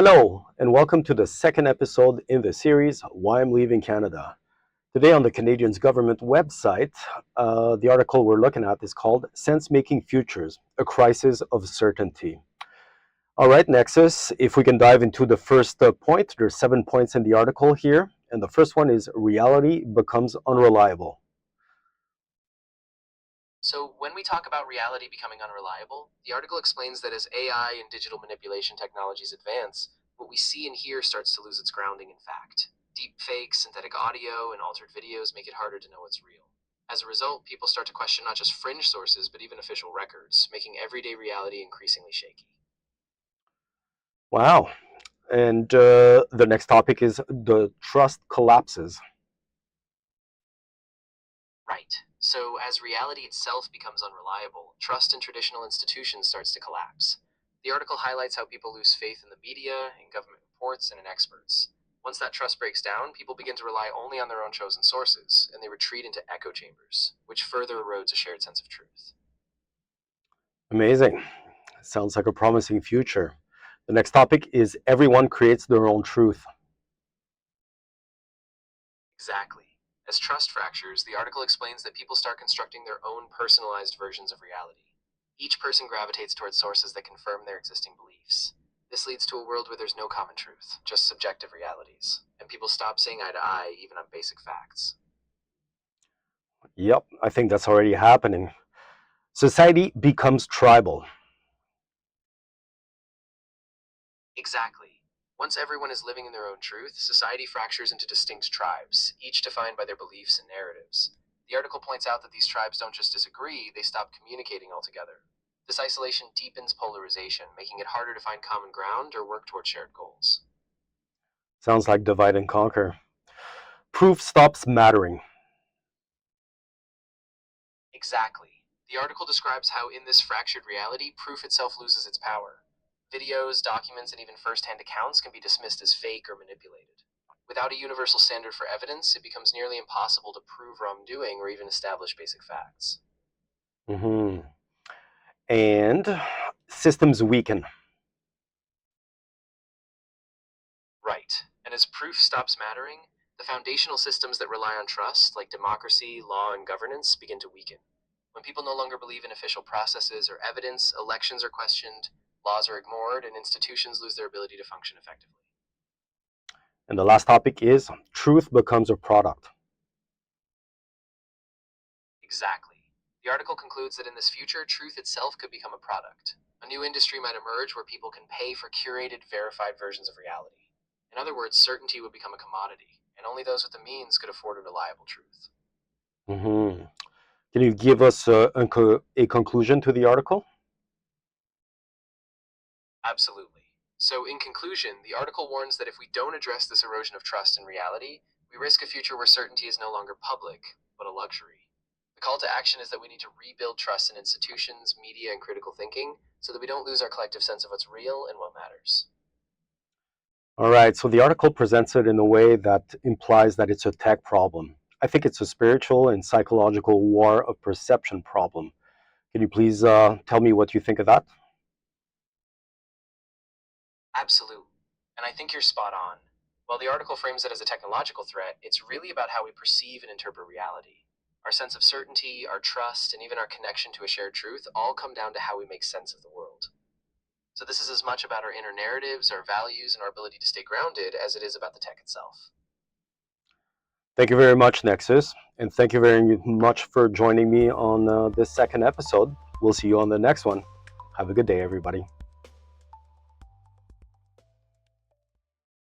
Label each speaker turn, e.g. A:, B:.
A: Hello, and welcome to the second episode in the series, Why I'm Leaving Canada. Today on the Canadian government website, the article we're looking at is called Sense Making Futures, a Crisis of Certainty. All right, Nexus, if we can dive into the first point, there's 7 points in the article here, and the first one is reality becomes unreliable.
B: So when we talk about reality becoming unreliable, the article explains that as AI and digital manipulation technologies advance, what we see and hear starts to lose its grounding in fact. Deep fakes, synthetic audio, and altered videos make it harder to know what's real. As a result, people start to question not just fringe sources, but even official records, making everyday reality increasingly shaky.
A: Wow. And the next topic is the trust collapses.
B: Right. So as reality itself becomes unreliable, trust in traditional institutions starts to collapse. The article highlights how people lose faith in the media, in government reports, and in experts. Once that trust breaks down, people begin to rely only on their own chosen sources, and they retreat into echo chambers, which further erodes a shared sense of truth.
A: Amazing. Sounds like a promising future. The next topic is everyone creates their own truth.
B: Exactly. As trust fractures, the article explains that people start constructing their own personalized versions of reality. Each person gravitates towards sources that confirm their existing beliefs. This leads to a world where there's no common truth, just subjective realities, and people stop seeing eye to eye even on basic facts.
A: Yep, I think that's already happening. Society becomes tribal.
B: Exactly. Once everyone is living in their own truth, society fractures into distinct tribes, each defined by their beliefs and narratives. The article points out that these tribes don't just disagree, they stop communicating altogether. This isolation deepens polarization, making it harder to find common ground or work toward shared goals.
A: Sounds like divide and conquer. Proof stops mattering.
B: Exactly. The article describes how, in this fractured reality, proof itself loses its power. Videos, documents, and even first hand accounts can be dismissed as fake or manipulated. Without a universal standard for evidence, it becomes nearly impossible to prove wrongdoing or even establish basic facts.
A: hmm And systems weaken.
B: Right. And as proof stops mattering, the foundational systems that rely on trust, like democracy, law, and governance, begin to weaken. When people no longer believe in official processes or evidence, elections are questioned, laws are ignored, and institutions lose their ability to function effectively.
A: And the last topic is truth becomes a product.
B: Exactly. The article concludes that in this future, truth itself could become a product. A new industry might emerge where people can pay for curated, verified versions of reality. In other words, certainty would become a commodity, and only those with the means could afford a reliable truth.
A: hmm Can you give us a conclusion to the article?
B: Absolutely. So, in conclusion, the article warns that if we don't address this erosion of trust in reality, we risk a future where certainty is no longer public, but a luxury. The call to action is that we need to rebuild trust in institutions, media, and critical thinking so that we don't lose our collective sense of what's real and what matters.
A: All right, so the article presents it in a way that implies that it's a tech problem. I think it's a spiritual and psychological war of perception problem. Can you please tell me what you think of that?
B: Absolutely. And I think you're spot on. While the article frames it as a technological threat, it's really about how we perceive and interpret reality. Our sense of certainty, our trust, and even our connection to a shared truth all come down to how we make sense of the world. So this is as much about our inner narratives, our values, and our ability to stay grounded as it is about the tech itself.
A: Thank you very much, Nexus. And thank you very much for joining me on this second episode. We'll see you on the next one. Have a good day, everybody.